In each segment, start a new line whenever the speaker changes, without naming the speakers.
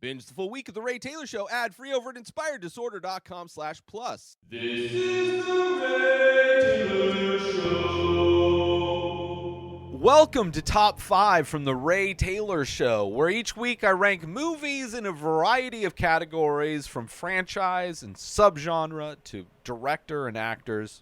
Binge the full week of The Ray Taylor Show ad-free over at inspireddisorder.com/plus.
This is The Ray Taylor Show.
Welcome to Top 5 from The Ray Taylor Show, where each week I rank movies in a variety of categories, from franchise and subgenre to director and actors.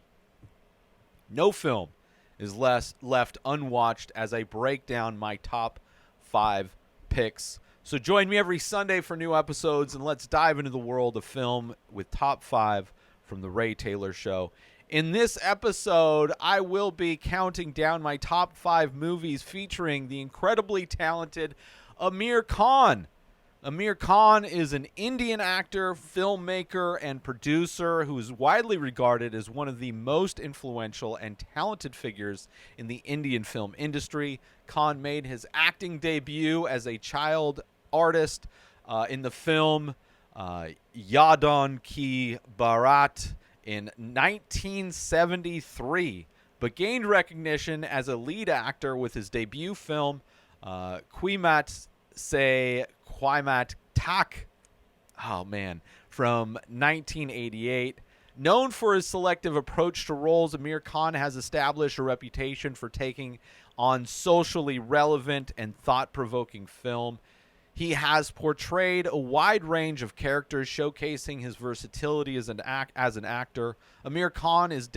No film is left unwatched as I break down my top 5 picks. So join me every Sunday for new episodes, and let's dive into the world of film with Top 5 from The Ray Taylor Show. In this episode, I will be counting down my top 5 movies featuring the incredibly talented Aamir Khan. Aamir Khan is an Indian actor, filmmaker, and producer who is widely regarded as one of the most influential and talented figures in the Indian film industry. Khan made his acting debut as a child artist in the film Yadon Ki Barat in 1973, but gained recognition as a lead actor with his debut film Quimat Se Quimat Tak, from 1988. Known for his selective approach to roles, Aamir Khan has established a reputation for taking on socially relevant and thought-provoking film. He has portrayed a wide range of characters, showcasing his versatility as an actor. Aamir Khan is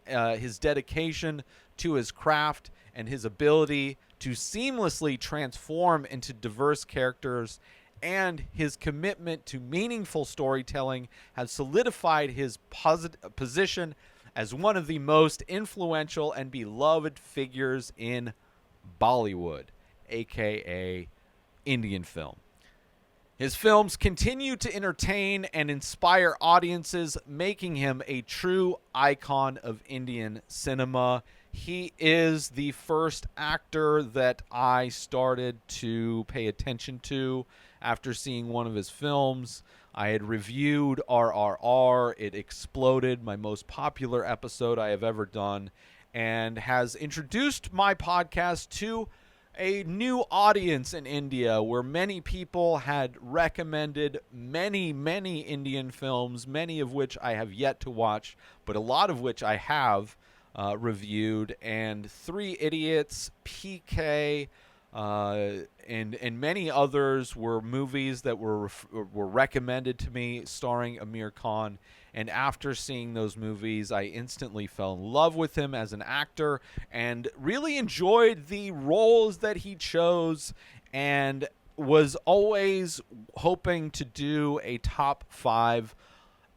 his dedication to his craft and his ability to seamlessly transform into diverse characters, and his commitment to meaningful storytelling has solidified his position as one of the most influential and beloved figures in Bollywood, aka Indian film. His films continue to entertain and inspire audiences, making him a true icon of Indian cinema. He is the first actor that I started to pay attention to after seeing one of his films. I had reviewed RRR. It exploded, my most popular episode I have ever done, and has introduced my podcast to a new audience in India, where many people had recommended many Indian films, many of which I have yet to watch, but a lot of which I have reviewed. And Three Idiots, PK, and many others were movies that were recommended to me starring Aamir Khan. And after seeing those movies, I instantly fell in love with him as an actor and really enjoyed the roles that he chose, and was always hoping to do a top 5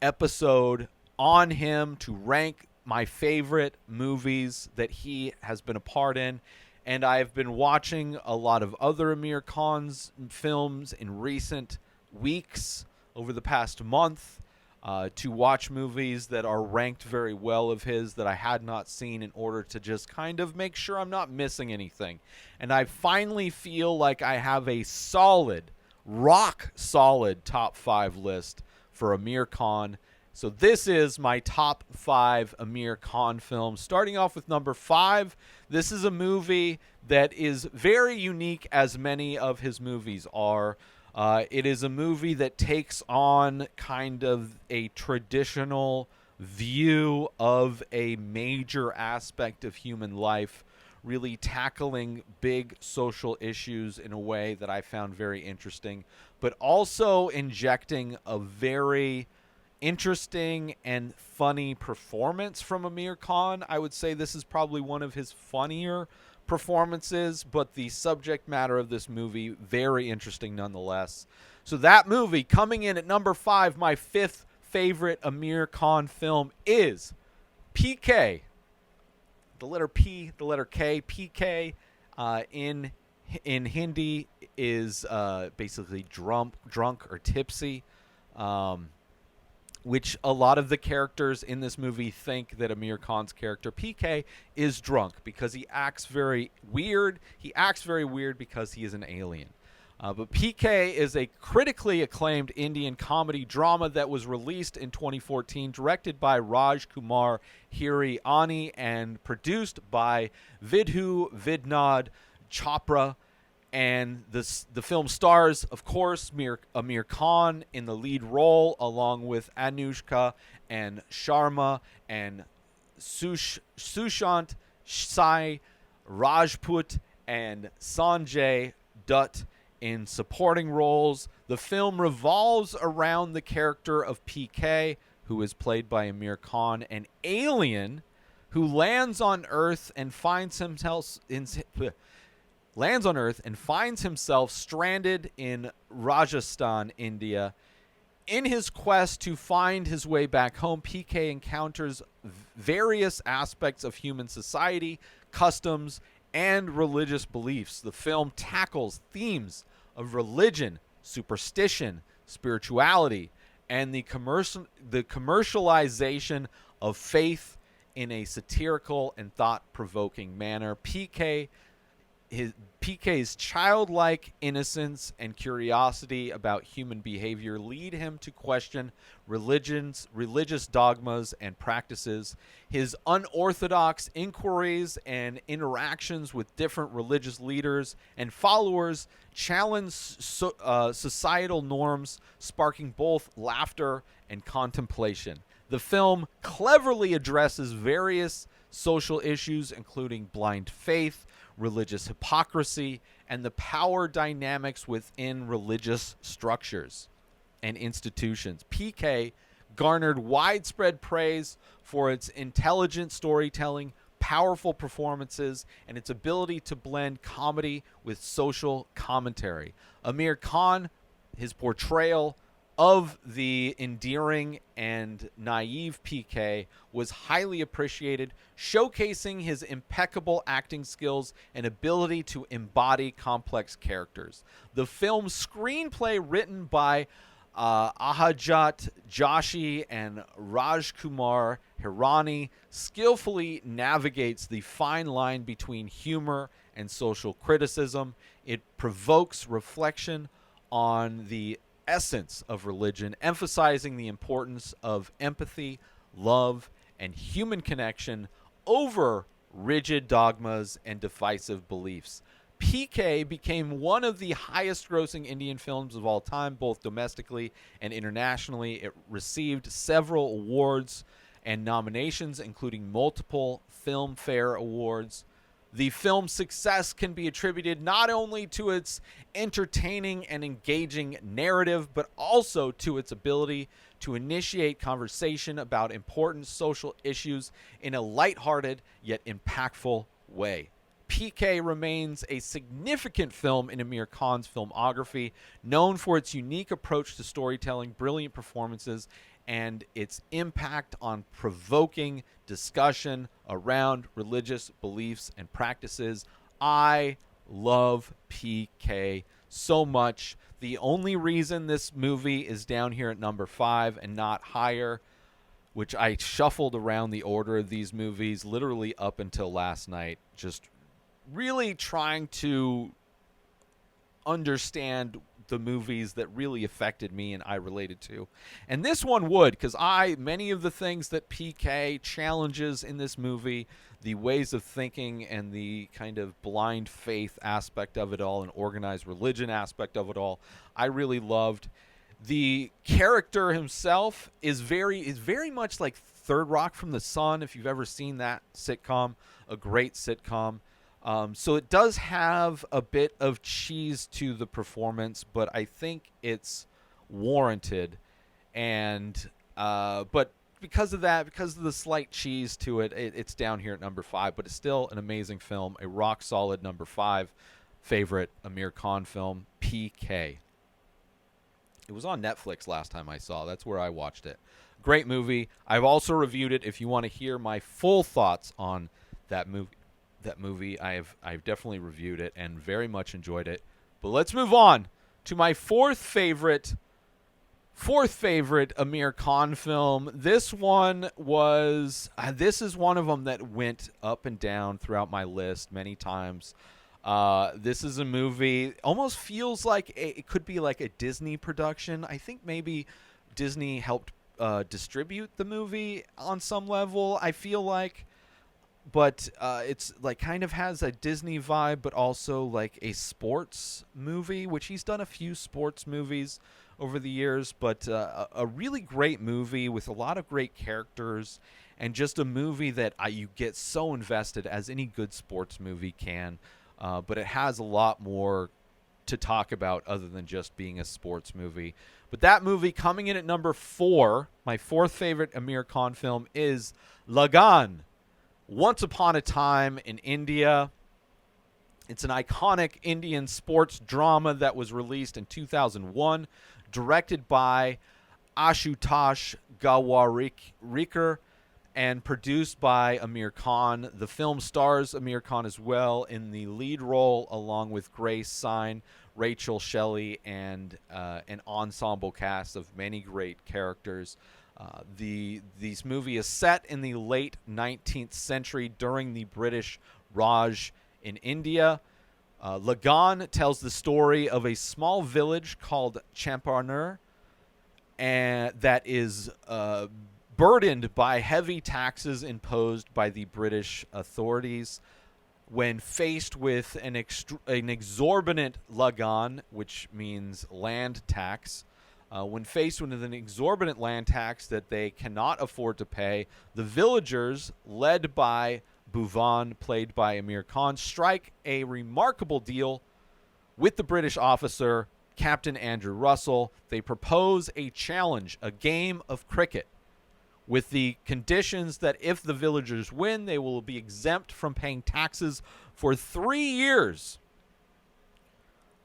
episode on him to rank my favorite movies that he has been a part in. And I've been watching a lot of other Aamir Khan's films in recent weeks over the past month, to watch movies that are ranked very well of his that I had not seen, in order to just kind of make sure I'm not missing anything. And I finally feel like I have a rock solid top 5 list for Aamir Khan. So this is my top 5 Aamir Khan films. Starting off with number 5, this is a movie that is very unique, as many of his movies are. It is a movie that takes on kind of a traditional view of a major aspect of human life, really tackling big social issues in a way that I found very interesting, but also injecting a very interesting and funny performance from Aamir Khan. I would say this is probably one of his funnier performances, but the subject matter of this movie, very interesting nonetheless. So that movie, coming in at number 5, my 5th favorite Aamir Khan film, is PK. The letter P, the letter K. PK in Hindi is basically drunk or tipsy, which a lot of the characters in this movie think that Aamir Khan's character PK is drunk because he acts very weird. He acts very weird because he is an alien. But PK is a critically acclaimed Indian comedy drama that was released in 2014, directed by Raj Kumar Hiriani and produced by Vidhu Vidnod Chopra. And the film stars, of course, Aamir Khan in the lead role, along with Anushka and Sharma and Sushant Sai Rajput and Sanjay Dutt in supporting roles. The film revolves around the character of PK, who is played by Aamir Khan, an alien who lands on Earth and finds himself stranded in Rajasthan, India. In his quest to find his way back home, PK encounters various aspects of human society, customs, and religious beliefs. The film tackles themes of religion, superstition, spirituality, and the commercialization of faith in a satirical and thought-provoking manner. PK's childlike innocence and curiosity about human behavior lead him to question religious dogmas and practices. His unorthodox inquiries and interactions with different religious leaders and followers challenge societal norms, sparking both laughter and contemplation. The film cleverly addresses various social issues, including blind faith, religious hypocrisy, and the power dynamics within religious structures and institutions. PK garnered widespread praise for its intelligent storytelling, powerful performances, and its ability to blend comedy with social commentary. Aamir Khan, his portrayal of the endearing and naive PK, was highly appreciated, showcasing his impeccable acting skills and ability to embody complex characters. The film's screenplay, written by Ahajat Joshi and Rajkumar Hirani, skillfully navigates the fine line between humor and social criticism. It provokes reflection on the essence of religion, emphasizing the importance of empathy, love, and human connection over rigid dogmas and divisive beliefs. PK became one of the highest grossing Indian films of all time, both domestically and internationally. It received several awards and nominations, including multiple Filmfare Awards. The film's success can be attributed not only to its entertaining and engaging narrative, but also to its ability to initiate conversation about important social issues in a lighthearted yet impactful way. PK remains a significant film in Aamir Khan's filmography, known for its unique approach to storytelling, brilliant performances, and its impact on provoking discussion around religious beliefs and practices. I love PK so much. The only reason this movie is down here at number 5 and not higher, which I shuffled around the order of these movies literally up until last night, just really trying to understand the movies that really affected me and I related to. And this one would, because many of the things that PK challenges in this movie, the ways of thinking and the kind of blind faith aspect of it all and organized religion aspect of it all, I really loved. The character himself is very much like Third Rock from the Sun, if you've ever seen that sitcom, a great sitcom. So it does have a bit of cheese to the performance, but I think it's warranted. And but because of that, because of the slight cheese to it, it's down here at number 5. But it's still an amazing film, a rock solid number 5 favorite Aamir Khan film, PK. It was on Netflix last time I saw. That's where I watched it. Great movie. I've also reviewed it. If you want to hear my full thoughts on that movie, I've definitely reviewed it and very much enjoyed it. But let's move on to my fourth favorite Aamir Khan film. This is one of them that went up and down throughout my list many times. This is a movie, almost feels like it could be like a Disney production. I think maybe Disney helped distribute the movie on some level. I feel like but it's like kind of has a Disney vibe, but also like a sports movie, which he's done a few sports movies over the years, but a really great movie with a lot of great characters, and just a movie that you get so invested as any good sports movie can. But it has a lot more to talk about other than just being a sports movie. But that movie coming in at number 4, my fourth favorite Amir Khan film, is Lagan, Once Upon a Time in India. It's an iconic Indian sports drama that was released in 2001, directed by Ashutosh Gawarikar, and produced by Aamir Khan. The film stars Aamir Khan as well in the lead role, along with Grace Sine, Rachel Shelley, and an ensemble cast of many great characters. This movie is set in the late 19th century during the British Raj in India. Lagan tells the story of a small village called Champarner, and that is burdened by heavy taxes imposed by the British authorities. When faced with an exorbitant lagan, which means land tax, when faced with an exorbitant land tax that they cannot afford to pay, the villagers, led by Bhuvan, played by Aamir Khan, strike a remarkable deal with the British officer, Captain Andrew Russell. They propose a challenge, a game of cricket, with the conditions that if the villagers win, they will be exempt from paying taxes for 3 years.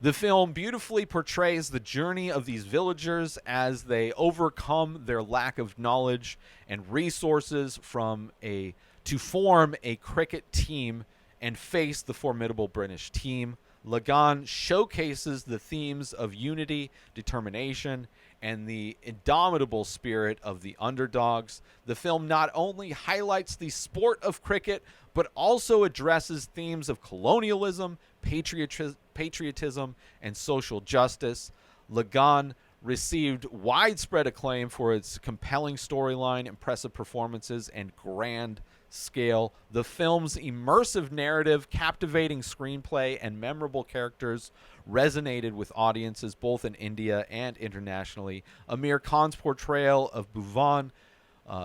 The film beautifully portrays the journey of these villagers as they overcome their lack of knowledge and resources to form a cricket team and face the formidable British team. Lagan showcases the themes of unity, determination, and the indomitable spirit of the underdogs. The film not only highlights the sport of cricket, but also addresses themes of colonialism, patriotism, and social justice. Lagan received widespread acclaim for its compelling storyline, impressive performances, and grand scale. The film's immersive narrative, captivating screenplay, and memorable characters resonated with audiences both in India and internationally. Aamir Khan's portrayal of Bhuvan,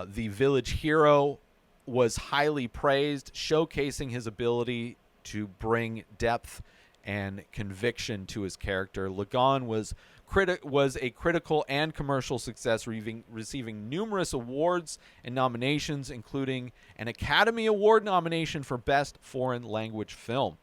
the village hero, was highly praised, showcasing his ability to bring depth and conviction to his character. Lagan was a critical and commercial success, receiving numerous awards and nominations, including an Academy Award nomination for Best Foreign Language Film.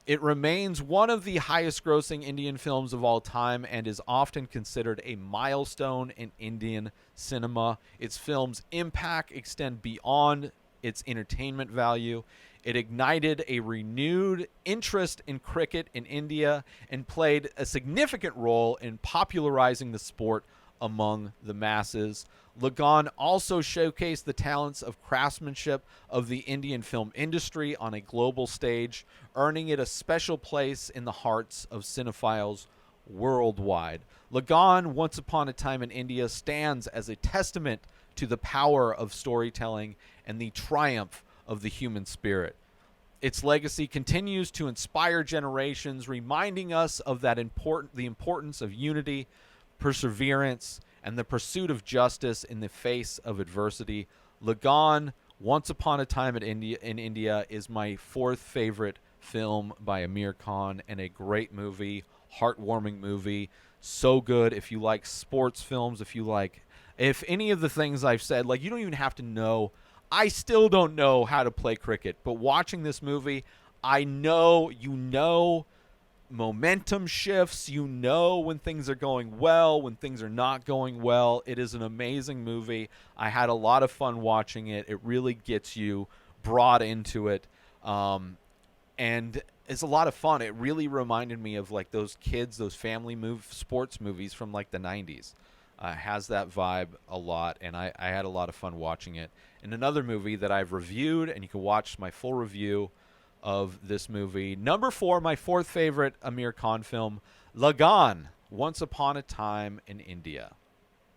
It remains one of the highest-grossing Indian films of all time and is often considered a milestone in Indian cinema. Its film's impact extends beyond its entertainment value. It ignited a renewed interest in cricket in India and played a significant role in popularizing the sport among the masses. Lagan also showcased the talents of craftsmanship of the Indian film industry on a global stage, earning it a special place in the hearts of cinephiles worldwide. Lagan, Once Upon a Time in India, stands as a testament to the power of storytelling and the triumph of the human spirit. Its legacy continues to inspire generations, reminding us of the importance of unity, perseverance, and the pursuit of justice in the face of adversity. Lagan, Once Upon a Time in India is my fourth favorite film by Aamir Khan, and a great movie, heartwarming movie. So good if you like sports films, if any of the things I've said, like, you don't even have to know. I still don't know how to play cricket, but watching this movie, I know, momentum shifts, when things are going well, when things are not going well. It is an amazing movie. I had a lot of fun watching it. It really gets you brought into it, and it's a lot of fun. It really reminded me of like those family sports movies from like the 90s. Has that vibe a lot, and I had a lot of fun watching it. And another movie that I've reviewed, and you can watch my full review of this movie. Number 4, my fourth favorite Aamir Khan film, Lagan, Once Upon a Time in India.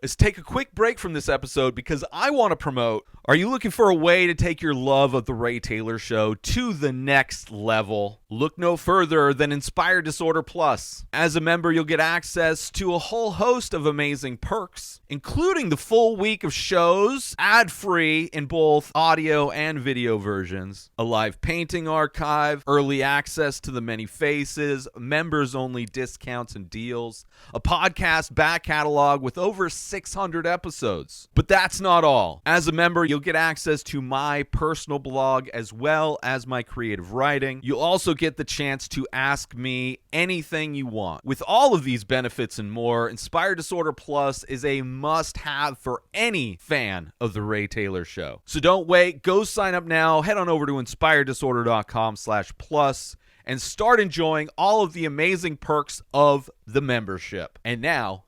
Let's take a quick break from this episode because I want to promote. Are you looking for a way to take your love of The Ray Taylor Show to the next level? Look no further than Inspired Disorder Plus. As a member, you'll get access to a whole host of amazing perks, including the full week of shows, ad-free in both audio and video versions, a live painting archive, early access to the many faces, members-only discounts and deals, a podcast back catalog with over 600 episodes. But that's not all. As a member, you'll get access to my personal blog as well as my creative writing. You'll also get the chance to ask me anything you want. With all of these benefits and more, Inspired Disorder Plus is a must-have for any fan of The Ray Taylor Show. So don't wait. Go sign up now. Head on over to inspireddisorder.com/plus and start enjoying all of the amazing perks of the membership. And now,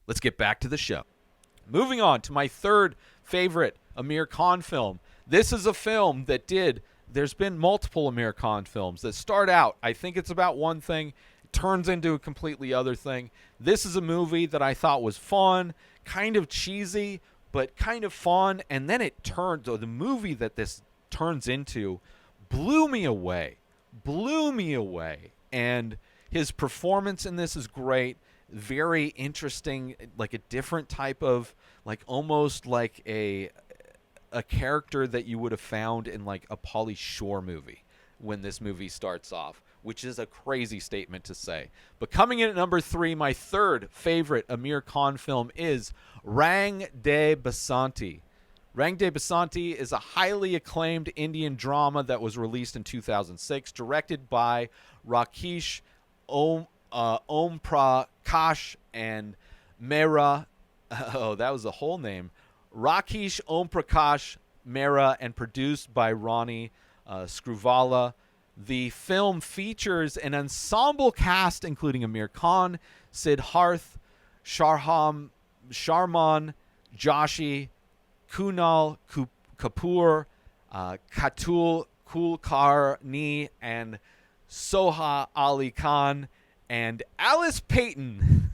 let's get back to the show. Moving on to my third favorite Aamir Khan film. This is a film that there's been multiple Aamir Khan films that start out, I think it's about one thing, turns into a completely other thing. This is a movie that I thought was fun, kind of cheesy, but kind of fun, and then the movie that this turns into blew me away, and his performance in this is great. Very interesting, like a different type of, like almost like a character that you would have found in like a Pauly Shore movie when this movie starts off, which is a crazy statement to say. But coming in at number 3, my third favorite Aamir Khan film is Rang De Basanti. Rang De Basanti is a highly acclaimed Indian drama that was released in 2006, directed by Rakesh Om Prakash and Mehra. Oh, that was the whole name. Rakesh Om Prakash Mehra, and produced by Ronnie Screwvala. The film features an ensemble cast including Aamir Khan, Siddharth, Sharman, Joshi, Kunal Kapoor, Katul Kulkarni, and Soha Ali Khan, and Alice Payton,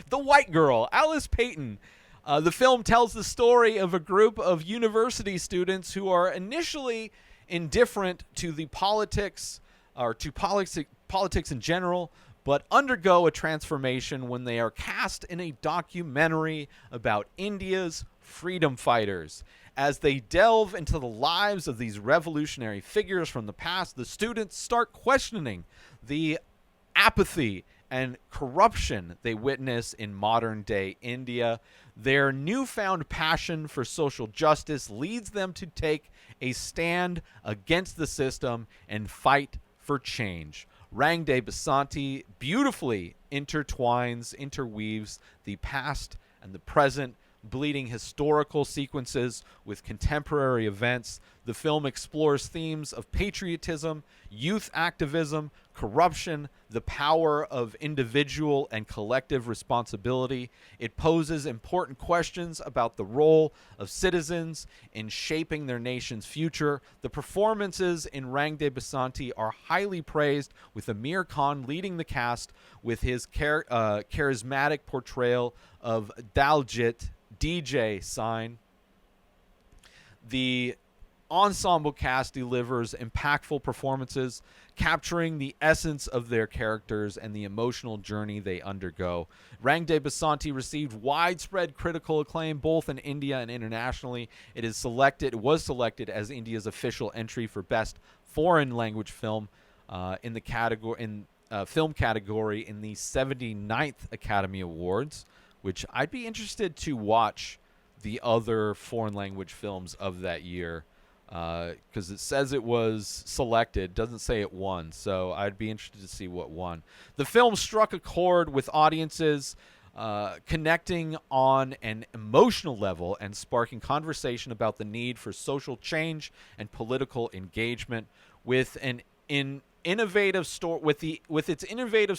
the white girl, Alice Payton. The film tells the story of a group of university students who are initially indifferent to the politics, or to politics in general, but undergo a transformation when they are cast in a documentary about India's freedom fighters. As they delve into the lives of these revolutionary figures from the past, the students start questioning the apathy and corruption they witness in modern-day India. Their newfound passion for social justice leads them to take a stand against the system and fight for change. Rang De Basanti beautifully interweaves the past and the present, bleeding historical sequences with contemporary events. The film explores themes of patriotism, youth activism, corruption, the power of individual and collective responsibility. It poses important questions about the role of citizens in shaping their nation's future. The performances in Rang De Basanti are highly praised, with Aamir Khan leading the cast with his charismatic portrayal of Daljit DJ Sign. The ensemble cast delivers impactful performances, capturing the essence of their characters and the emotional journey they undergo. Rang De Basanti received widespread critical acclaim both in India and internationally. It was selected as India's official entry for Best Foreign Language Film in the film category in the 79th Academy Awards, which I'd be interested to watch the other foreign language films of that year, because it says it was selected, doesn't say it won, so I'd be interested to see what won. The film struck a chord with audiences, connecting on an emotional level and sparking conversation about the need for social change and political engagement. With its innovative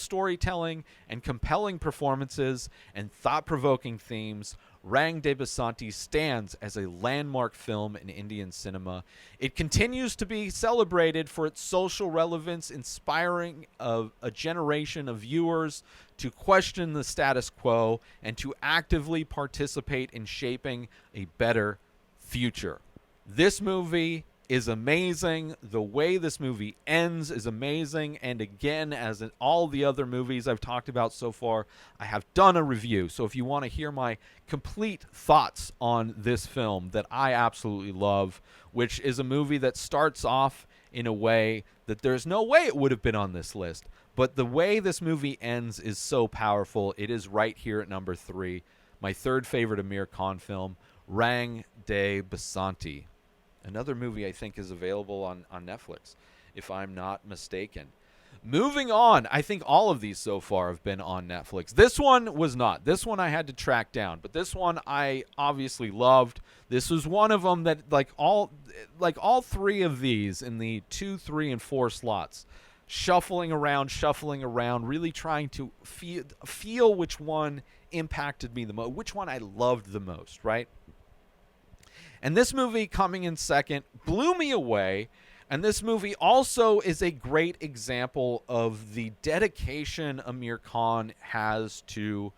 storytelling and compelling performances and thought-provoking themes, Rang de Basanti stands as a landmark film in Indian cinema. It continues to be celebrated for its social relevance, inspiring a generation of viewers to question the status quo and to actively participate in shaping a better future. This movie is amazing. The way this movie ends is amazing. And again, as in all the other movies I've talked about so far, I have done a review. So if you want to hear my complete thoughts on this film that I absolutely love, which is a movie that starts off in a way that there's no way it would have been on this list, but the way this movie ends is so powerful. It is right here at number 3, my third favorite Aamir Khan film, Rang de Basanti. Another movie I think is available on Netflix, if I'm not mistaken. Moving on, I think all of these so far have been on Netflix. This one was not. This one I had to track down, but this one I obviously loved. This was one of them that, like all three of these in the 2, 3, and 4 slots, shuffling around, really trying to feel which one impacted me the most, which one I loved the most, right? And this movie coming in second blew me away. And this movie also is a great example of the dedication Aamir Khan has to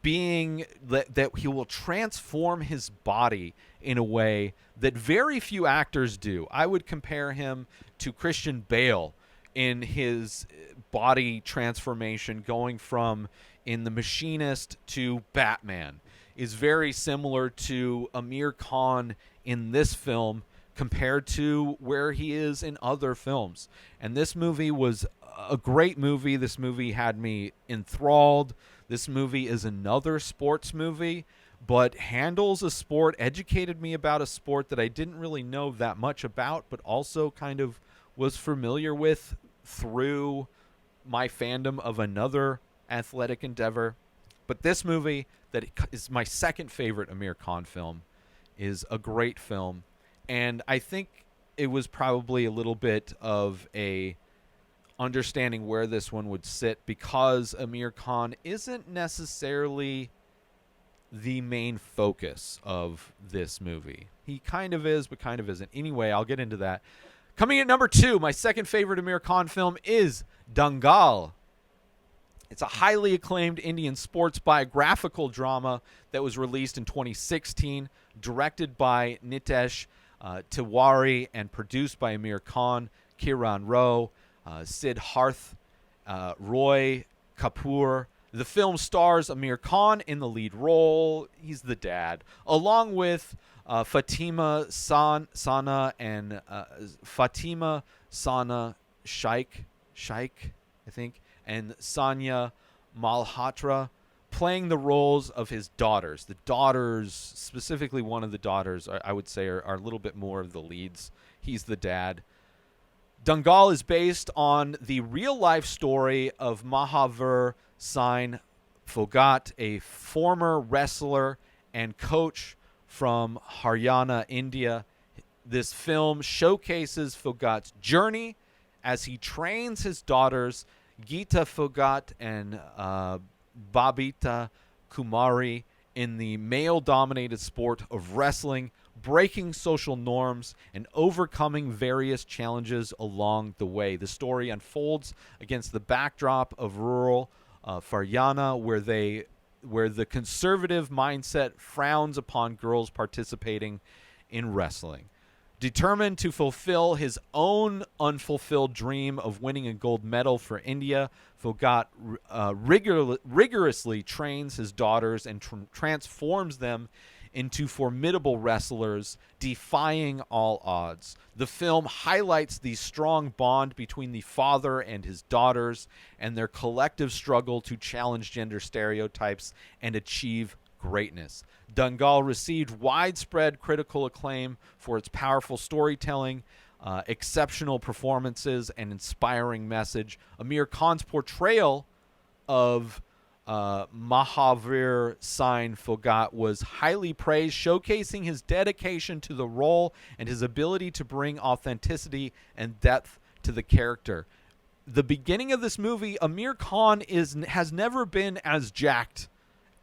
being that he will transform his body in a way that very few actors do. I would compare him to Christian Bale in his body transformation, going from in The Machinist to Batman, is very similar to Aamir Khan in this film compared to where he is in other films. And this movie was a great movie. This movie had me enthralled. This movie is another sports movie, but handles a sport, educated me about a sport that I didn't really know that much about, but also kind of was familiar with through my fandom of another athletic endeavor. But this movie, that is my second favorite Aamir Khan film, is a great film. And I think it was probably a little bit of a understanding where this one would sit, because Aamir Khan isn't necessarily the main focus of this movie. He kind of is, but kind of isn't. Anyway, I'll get into that. Coming at number 2, my second favorite Aamir Khan film is Dangal. It's a highly acclaimed Indian sports biographical drama that was released in 2016, directed by Nitesh Tiwari and produced by Aamir Khan, Kiran Rao, Siddharth Roy Kapoor. The film stars Aamir Khan in the lead role. He's the dad, along with Fatima Sana and Fatima Sana Shaikh, I think, and Sanya Malhotra, playing the roles of his daughters. The daughters, specifically one of the daughters, I would say are a little bit more of the leads. He's the dad. Dangal is based on the real-life story of Mahavir Singh Phogat, a former wrestler and coach from Haryana, India. This film showcases Phogat's journey as he trains his daughters, Geeta Phogat and Babita Kumari, in the male-dominated sport of wrestling, breaking social norms and overcoming various challenges along the way. The story unfolds against the backdrop of rural Haryana, where the conservative mindset frowns upon girls participating in wrestling. Determined to fulfill his own unfulfilled dream of winning a gold medal for India, Phogat rigorously trains his daughters and transforms them into formidable wrestlers, defying all odds. The film highlights the strong bond between the father and his daughters and their collective struggle to challenge gender stereotypes and achieve greatness. Dangal received widespread critical acclaim for its powerful storytelling, exceptional performances, and inspiring message. Aamir Khan's portrayal of Mahavir Singh Phogat was highly praised, showcasing his dedication to the role and his ability to bring authenticity and depth to the character. The beginning of this movie, Aamir Khan has never been as jacked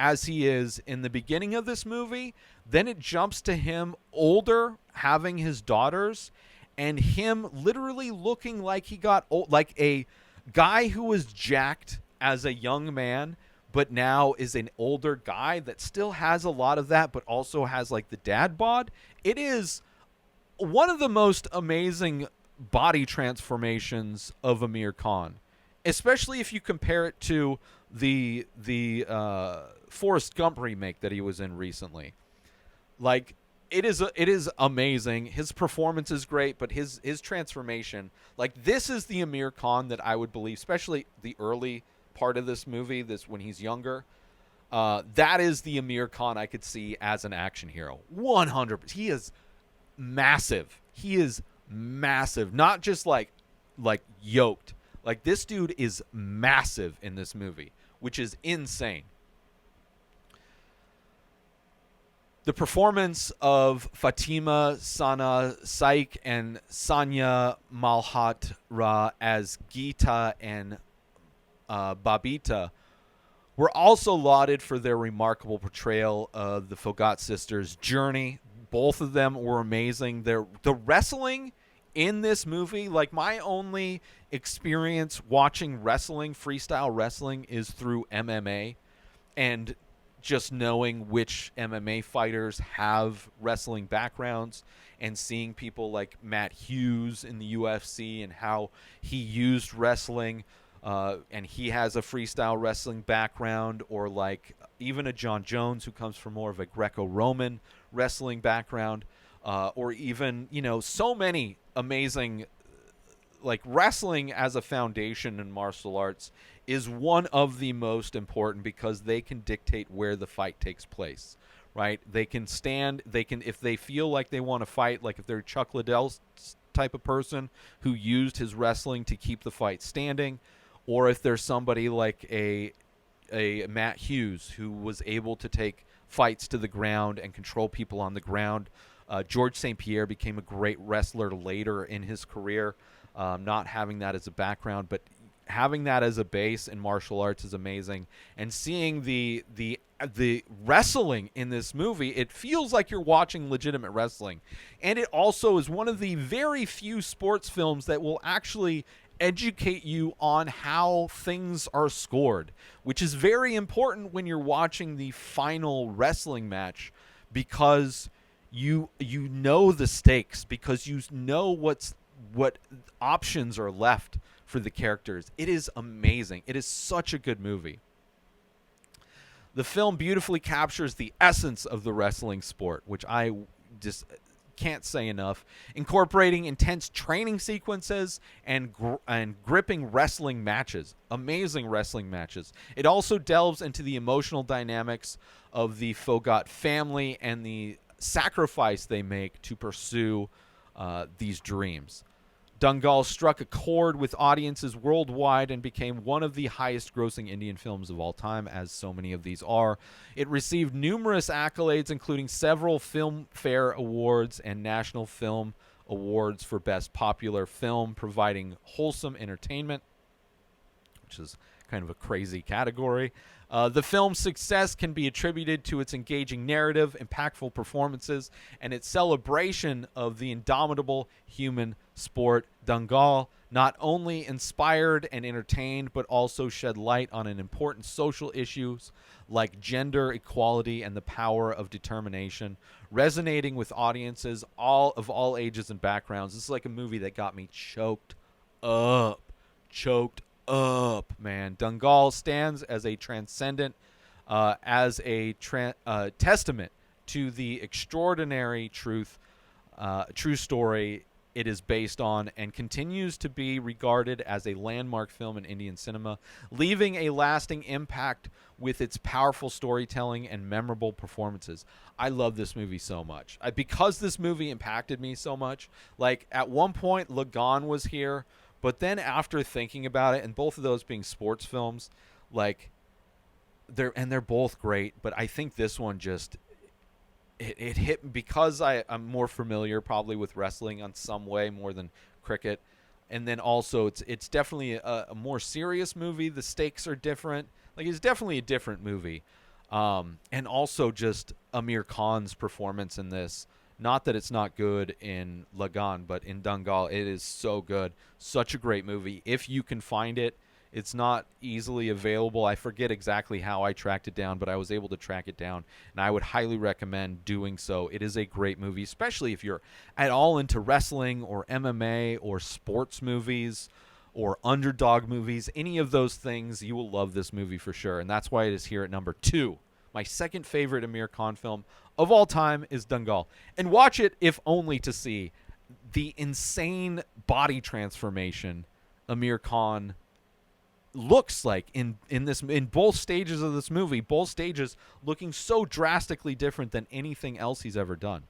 as he is in the beginning of this movie. Then it jumps to him older, having his daughters, and him literally looking like he got old, like a guy who was jacked as a young man, but now is an older guy that still has a lot of that, but also has like the dad bod. It is one of the most amazing body transformations of Aamir Khan, especially if you compare it to the Forrest Gump remake that he was in recently. Like, it is amazing. His performance is great, but his transformation, like, this is the Aamir Khan that I would believe, especially the early part of this movie, this when he's younger. That is the Aamir Khan I could see as an action hero. 100%. He is massive. He is massive. Not just like yoked. Like, this dude is massive in this movie, which is insane. The performance of Fatima Sana Saik and Sanya Malhotra as Geeta and Babita were also lauded for their remarkable portrayal of the Fogat sisters' journey. Both of them were amazing. The wrestling in this movie, like, my only experience watching wrestling, freestyle wrestling, is through MMA, and just knowing which MMA fighters have wrestling backgrounds, and seeing people like Matt Hughes in the UFC and how he used wrestling, and he has a freestyle wrestling background, or like even a John Jones who comes from more of a Greco-Roman wrestling background, or even, so many amazing, like, wrestling as a foundation in martial arts is one of the most important, because they can dictate where the fight takes place, right? They can if they feel like they want to fight, like if they're Chuck Liddell's type of person who used his wrestling to keep the fight standing, or if there's somebody like a Matt Hughes who was able to take fights to the ground and control people on the ground. George St. Pierre became a great wrestler later in his career, not having that as a background, but having that as a base in martial arts is amazing. And seeing the wrestling in this movie, it feels like you're watching legitimate wrestling. And it also is one of the very few sports films that will actually educate you on how things are scored, which is very important when you're watching the final wrestling match, because you know the stakes, because you know what options are left for the characters. It is amazing. It is such a good movie. The film beautifully captures the essence of the wrestling sport, which I just can't say enough, incorporating intense training sequences and gripping wrestling matches. Amazing wrestling matches. It also delves into the emotional dynamics of the Fogat family and the sacrifice they make to pursue these dreams. Dangal struck a chord with audiences worldwide and became one of the highest-grossing Indian films of all time, as so many of these are. It received numerous accolades, including several Filmfare Awards and National Film Awards for Best Popular Film, providing wholesome entertainment, which is kind of a crazy category. The film's success can be attributed to its engaging narrative, impactful performances, and its celebration of the indomitable human sport. Dangal not only inspired and entertained, but also shed light on an important social issues like gender equality and the power of determination, resonating with audiences of all ages and backgrounds. This is like a movie that got me choked up, man. Dangal stands as a transcendent, testament to the extraordinary true story it is based on, and continues to be regarded as a landmark film in Indian cinema, leaving a lasting impact with its powerful storytelling and memorable performances. I love this movie so much. Because this movie impacted me so much, like, at one point, Lagan was here, but then after thinking about it, and both of those being sports films, like, they're both great, but I think this one just, it hit, because I'm more familiar probably with wrestling on some way more than cricket. And then also it's definitely a more serious movie. The stakes are different. Like, it's definitely a different movie. And also just Aamir Khan's performance in this. Not that it's not good in Lagan, but in Dangal, it is so good. Such a great movie. If you can find it, it's not easily available. I forget exactly how I tracked it down, but I was able to track it down, and I would highly recommend doing so. It is a great movie, especially if you're at all into wrestling or MMA or sports movies or underdog movies. Any of those things, you will love this movie for sure, and that's why it is here at number 2. My second favorite Aamir Khan film of all time is Dangal. And watch it if only to see the insane body transformation Aamir Khan looks like in both stages of this movie. Both stages looking so drastically different than anything else he's ever done.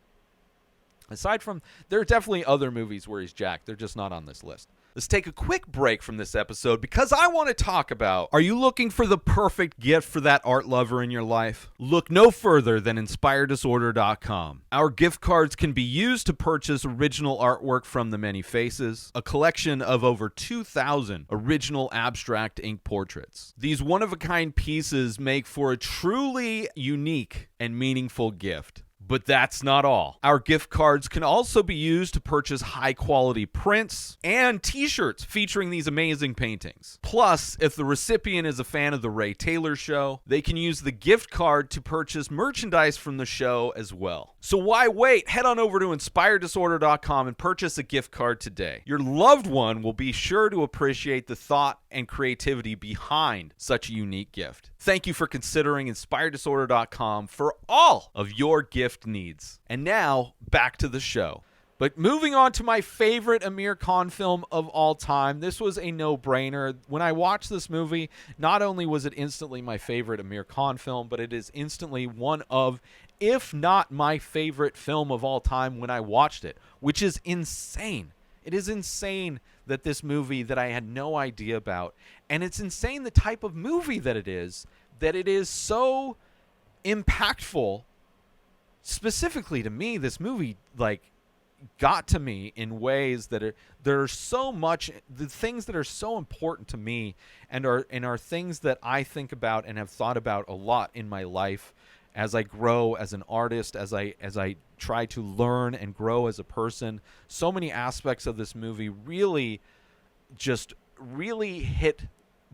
Aside from, there are definitely other movies where he's jacked. They're just not on this list. Let's take a quick break from this episode because I want to talk about, are you looking for the perfect gift for that art lover in your life? Look no further than InspiredDisorder.com. Our gift cards can be used to purchase original artwork from The Many Faces, a collection of over 2,000 original abstract ink portraits. These one-of-a-kind pieces make for a truly unique and meaningful gift. But that's not all. Our gift cards can also be used to purchase high-quality prints and t-shirts featuring these amazing paintings. Plus, if the recipient is a fan of The Ray Taylor Show, they can use the gift card to purchase merchandise from the show as well. So why wait? Head on over to InspiredDisorder.com and purchase a gift card today. Your loved one will be sure to appreciate the thought and creativity behind such a unique gift. Thank you for considering InspiredDisorder.com for all of your gift needs. And now, back to the show. But moving on to my favorite Aamir Khan film of all time, this was a no-brainer. When I watched this movie, not only was it instantly my favorite Aamir Khan film, but it is instantly one of, if not my favorite film of all time when I watched it, which is insane. It is insane that this movie that I had no idea about, and it's insane the type of movie that it is so impactful. Specifically to me, this movie got to me in ways that there's so much, the things that are so important to me and are things that I think about and have thought about a lot in my life as I grow as an artist, as I try to learn and grow as a person. So many aspects of this movie really hit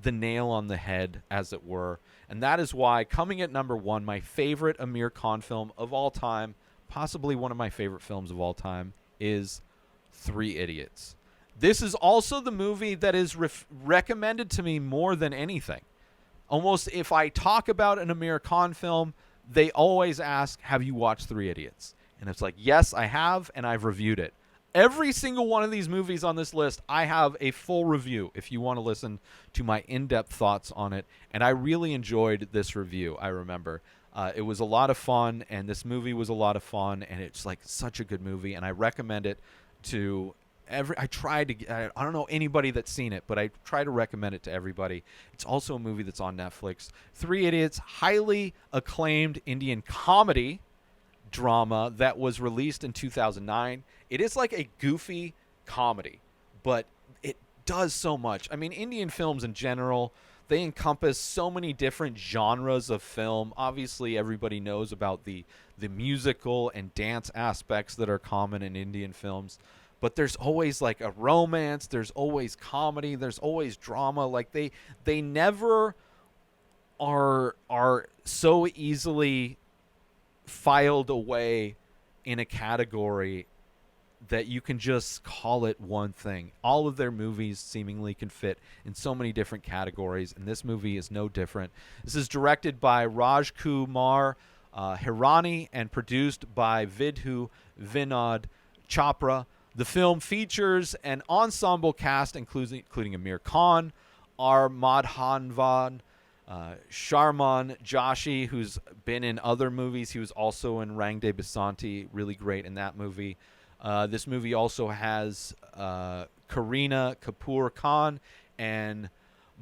the nail on the head, as it were. And that is why, coming at number 1, my favorite Aamir Khan film of all time, possibly one of my favorite films of all time, is 3 Idiots. This is also the movie that is recommended to me more than anything. Almost if I talk about an Aamir Khan film, they always ask, have you watched 3 Idiots? And it's like, yes, I have, and I've reviewed it. Every single one of these movies on this list, I have a full review if you want to listen to my in-depth thoughts on it. And I really enjoyed this review, I remember. It was a lot of fun, and this movie was a lot of fun, and it's such a good movie, and I recommend it to I don't know anybody that's seen it, but I try to recommend it to everybody. It's also a movie that's on Netflix. 3 Idiots, highly acclaimed Indian comedy drama that was released in 2009. It is like a goofy comedy, but it does so much. I mean, Indian films in general, they encompass so many different genres of film. Obviously, everybody knows about the musical and dance aspects that are common in Indian films. But there's always a romance, there's always comedy, there's always drama. They never are so easily filed away in a category that you can just call it one thing. All of their movies seemingly can fit in so many different categories, and this movie is no different. This is directed by Raj Kumar Hirani and produced by Vidhu Vinod Chopra. The film features an ensemble cast including Aamir Khan, R. Madhavan, Sharman Joshi, who's been in other movies. He was also in Rang De Basanti, really great in that movie. This movie also has Kareena Kapoor Khan and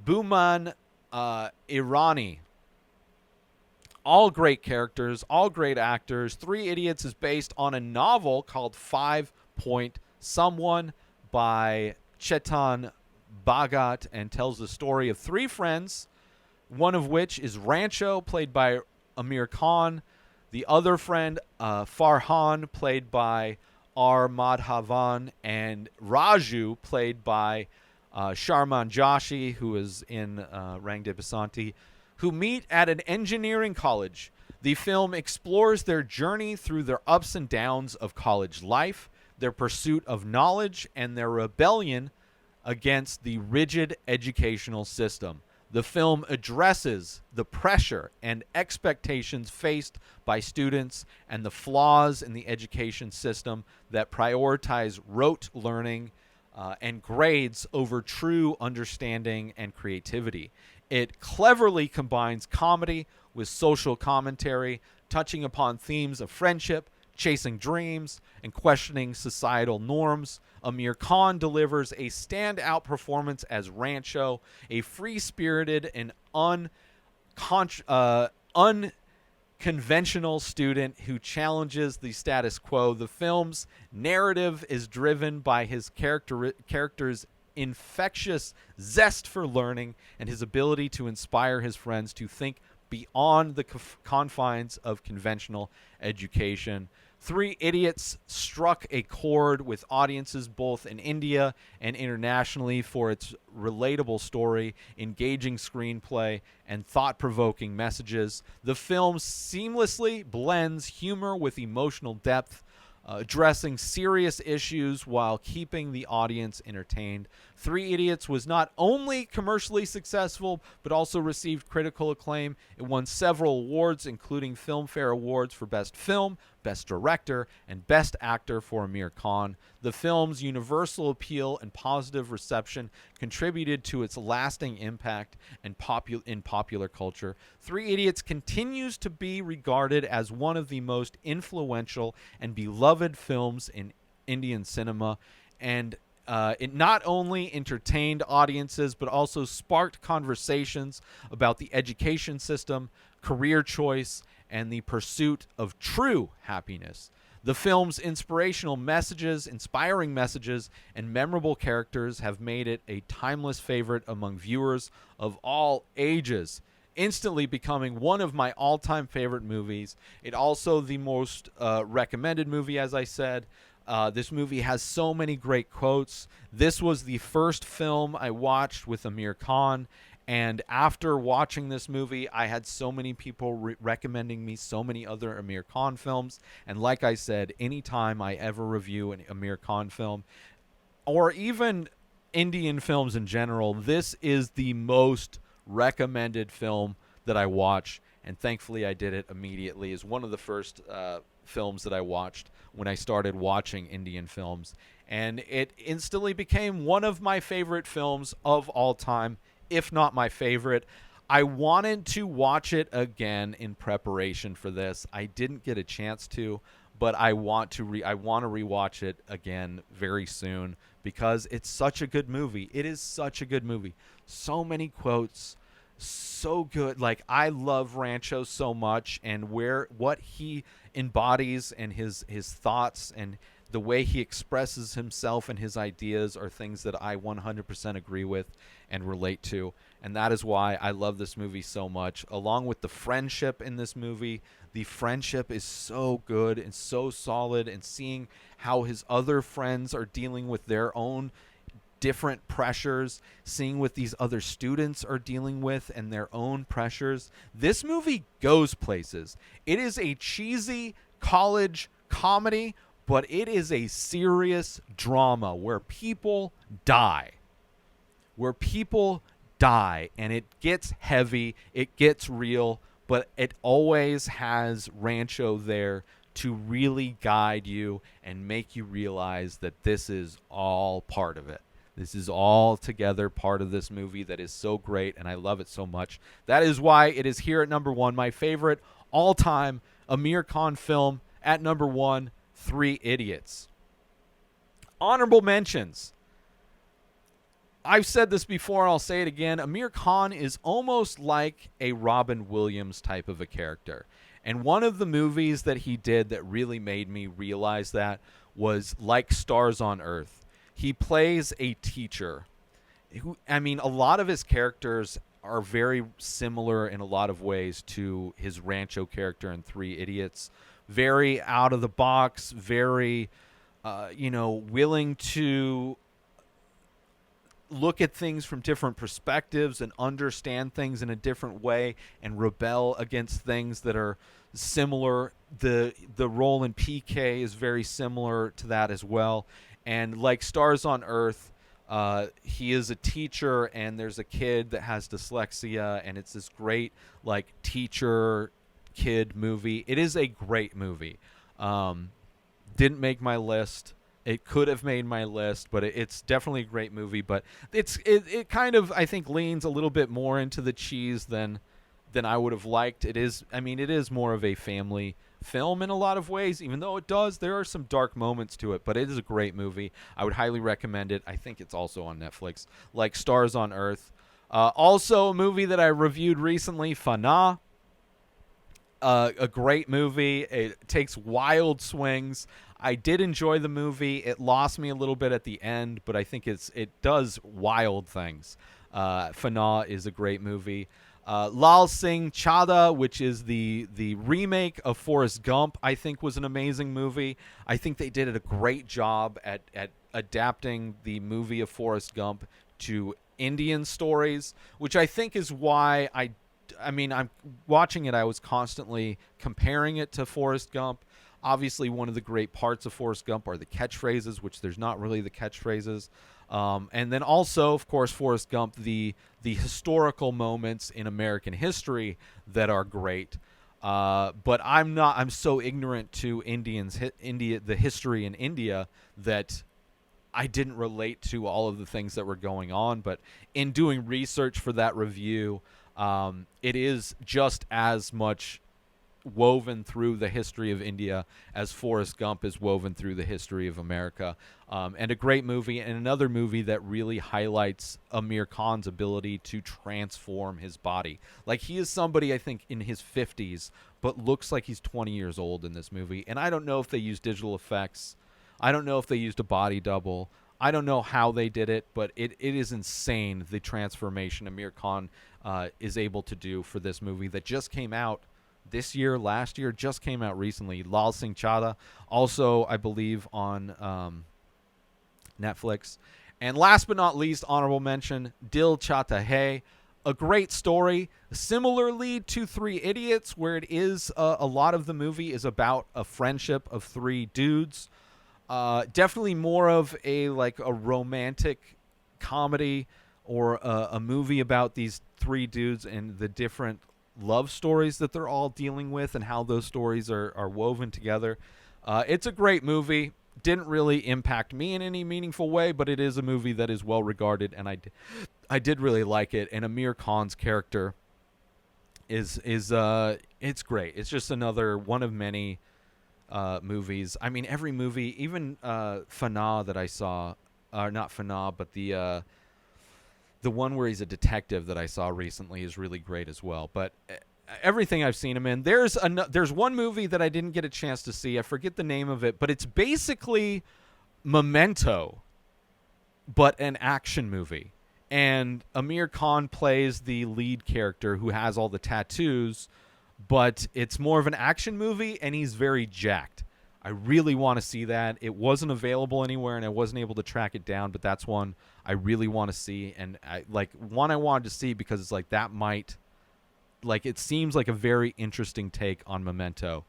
Bhuman Irani. All great characters, all great actors. 3 Idiots is based on a novel called 5 Point Someone by Chetan Bhagat and tells the story of 3 friends, one of which is Rancho, played by Amir Khan, the other friend, Farhan, played by R. Madhavan, and Raju, played by Sharman Joshi, who is in Rang de Basanti, who meet at an engineering college. The film explores their journey through their ups and downs of college life, their pursuit of knowledge, and their rebellion against the rigid educational system. The film addresses the pressure and expectations faced by students and the flaws in the education system that prioritize rote learning and grades over true understanding and creativity. It cleverly combines comedy with social commentary, touching upon themes of friendship, chasing dreams, and questioning societal norms. Amir Khan delivers a standout performance as Rancho, a free-spirited and unconventional student who challenges the status quo. The film's narrative is driven by his character's infectious zest for learning and his ability to inspire his friends to think beyond the confines of conventional education. Three Idiots struck a chord with audiences both in India and internationally for its relatable story, engaging screenplay, and thought-provoking messages. The film seamlessly blends humor with emotional depth, addressing serious issues while keeping the audience entertained. Three Idiots was not only commercially successful, but also received critical acclaim. It won several awards, including Filmfare Awards for Best Film, Best Director, and Best Actor for Amir Khan. The film's universal appeal and positive reception contributed to its lasting impact in popular culture. Three Idiots continues to be regarded as one of the most influential and beloved films in Indian cinema, and it not only entertained audiences but also sparked conversations about the education system, career choice, and the pursuit of true happiness. The film's inspirational messages, inspiring messages, and memorable characters have made it a timeless favorite among viewers of all ages, instantly becoming one of my all-time favorite movies. It also the most recommended movie, as I said. This movie has so many great quotes. This was the first film I watched with Amir Khan, and after watching this movie, I had so many people recommending me so many other Amir Khan films. And like I said, anytime I ever review an Amir Khan film, or even Indian films in general, this is the most recommended film that I watch. And thankfully I did it immediately. It's one of the first films that I watched when I started watching Indian films. And it instantly became one of my favorite films of all time, if not my favorite. I wanted to watch it again in preparation for this. I didn't get a chance to, but I want to rewatch it again very soon because it's such a good movie. It is such a good movie. So many quotes, so good. Like, I love Rancho so much, and what he embodies and his thoughts and the way he expresses himself and his ideas are things that I 100% agree with and relate to. And that is why I love this movie so much. Along with the friendship in this movie, the friendship is so good and so solid, and seeing how his other friends are dealing with their own different pressures, seeing what these other students are dealing with and their own pressures. This movie goes places. It is a cheesy college comedy, but it is a serious drama where people die. And it gets heavy, it gets real, but it always has Rancho there to really guide you and make you realize that this is all part of it. This is all together part of this movie that is so great, and I love it so much. That is why it is here at number one, my favorite all-time Amir Khan film at number one, Three Idiots. Honorable mentions. I've said this before, and I'll say it again. Amir Khan is almost like a Robin Williams type of a character. And one of the movies that he did that really made me realize that was Like Stars on Earth. He plays a teacher. A lot of his characters are very similar in a lot of ways to his Rancho character in Three Idiots. Very out of the box, very, willing to look at things from different perspectives and understand things in a different way and rebel against things that are similar. The role in PK is very similar to that as well. And like Stars on Earth, he is a teacher, and there's a kid that has dyslexia, and it's this great like teacher kid movie. It is a great movie. Didn't make my list. It could have made my list, but it's definitely a great movie. But it kind of, I think, leans a little bit more into the cheese than I would have liked. It is more of a family film in a lot of ways, even though there are some dark moments to it, but it is a great movie. I would highly recommend it. I think it's also on Netflix, like Stars on Earth. Also a movie that I reviewed recently, Fana. A great movie. It takes wild swings. I did enjoy the movie. It lost me a little bit at the end, but I think it does wild things. Fana is a great movie. Lal Singh Chadha, which is the remake of Forrest Gump, I think was an amazing movie. I think they did a great job at adapting the movie of Forrest Gump to Indian stories, which I think is why I'm watching it. I was constantly comparing it to Forrest Gump. Obviously, one of the great parts of Forrest Gump are the catchphrases, which there's not really the catchphrases. And then also, of course, Forrest Gump, the historical moments in American history that are great. But I'm so ignorant to the history in India that I didn't relate to all of the things that were going on. But in doing research for that review, it is just as much woven through the history of India as Forrest Gump is woven through the history of America. And a great movie, and another movie that really highlights Aamir Khan's ability to transform his body. Like, he is somebody, I think, in his 50s, but looks like he's 20 years old in this movie. And I don't know if they used digital effects. I don't know if they used a body double. I don't know how they did it, but it is insane, the transformation Aamir Khan is able to do for this movie that just came out this year, last year, just came out recently. Lal Singh Chadha, also, I believe, on Netflix. And last but not least, honorable mention, Dil Chahta Hai, a great story, similarly to Three Idiots, where it is a lot of the movie is about a friendship of three dudes. Definitely more of a romantic comedy or a movie about these three dudes and the different love stories that they're all dealing with and how those stories are woven together. It's a great movie. Didn't really impact me in any meaningful way, but it is a movie that is well regarded, and I did really like it. And Aamir Khan's character is it's great. It's just another one of many movies. I mean, every movie, even Fana that I saw, not Fana, but the one where he's a detective that I saw recently is really great as well. But everything I've seen him in, there's one movie that I didn't get a chance to see. I forget the name of it, but it's basically Memento, but an action movie. And Aamir Khan plays the lead character who has all the tattoos, but it's more of an action movie, and he's very jacked. I really want to see that. It wasn't available anywhere, and I wasn't able to track it down, but that's one I really want to see. And I wanted to see because it's like that might, it seems like a very interesting take on Memento,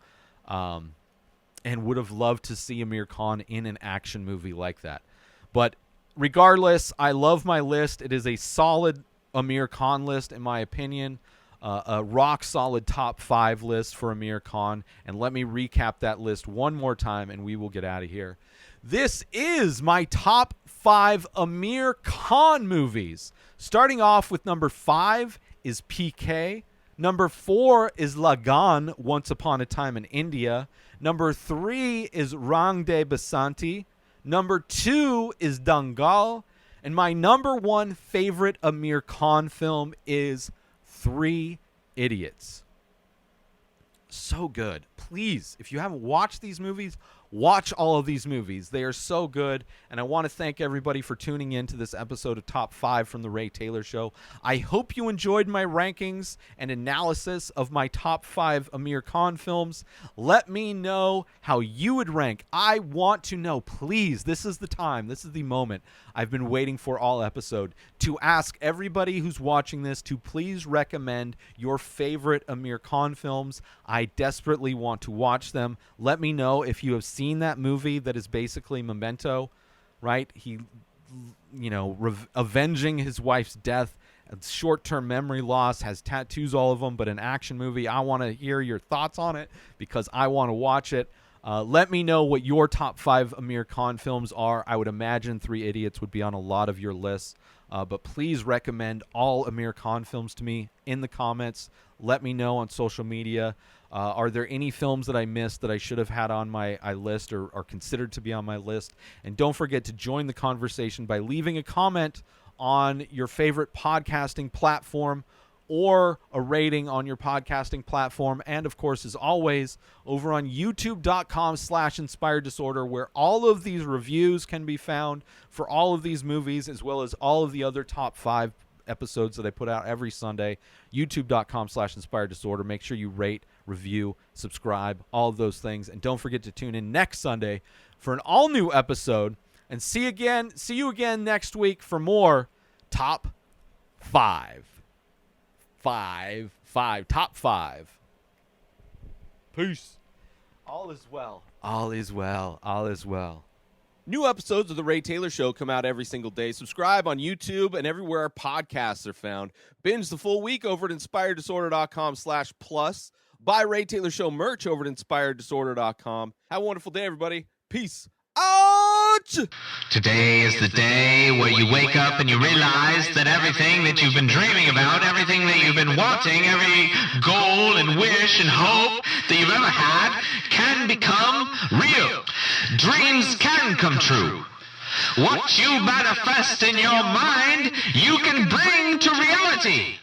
and would have loved to see Aamir Khan in an action movie like that. But regardless, I love my list. It is a solid Aamir Khan list, in my opinion. A rock-solid top 5 list for Aamir Khan. And let me recap that list one more time, and we will get out of here. This is my top 5 Aamir Khan movies. Starting off with number 5 is PK. Number 4 is Lagan, Once Upon a Time in India. Number 3 is Rang De Basanti. Number 2 is Dangal. And my number 1 favorite Aamir Khan film is Three Idiots. So good. Please, if you haven't watched these movies, Watch all of these movies. They are so good, and I want to thank everybody for tuning in to this episode of Top 5 from The Ray Taylor Show. I hope you enjoyed my rankings and analysis of my top 5 Aamir Khan films. Let me know how you would rank. I want to know, please. This is the time. This is the moment I've been waiting for all episode to ask everybody who's watching this to please recommend your favorite Aamir Khan films. I desperately want to watch them. Let me know if you have seen that movie that is basically Memento, right? He, avenging his wife's death, short-term memory loss, has tattoos all of them, but an action movie. I want to hear your thoughts on it because I want to watch it. Let me know what your top 5 Aamir Khan films are. I would imagine 3 Idiots would be on a lot of your lists. But please recommend all Aamir Khan films to me in the comments. Let me know on social media. Are there any films that I missed that I should have had on my list or considered to be on my list? And don't forget to join the conversation by leaving a comment on your favorite podcasting platform or a rating on your podcasting platform. And, of course, as always, over on youtube.com/inspired disorder, where all of these reviews can be found for all of these movies, as well as all of the other top 5 episodes that I put out every Sunday. youtube.com/inspired disorder. Make sure you rate, review, subscribe, all of those things. And don't forget to tune in next Sunday for an all-new episode. And see you again next week for more Top 5. Top 5. Peace. All is well. All is well. All is well. New episodes of The Ray Taylor Show come out every single day. Subscribe on YouTube and everywhere our podcasts are found. Binge the full week over at inspireddisorder.com/plus. Buy Ray Taylor Show merch over at inspireddisorder.com. Have a wonderful day, everybody. Peace out!
Today is the day where you wake up and you realize that everything that you've been dreaming about, everything that you've been wanting, every goal and wish and hope that you've ever had can become real. Dreams can come true. What you manifest in your mind, you can bring to reality.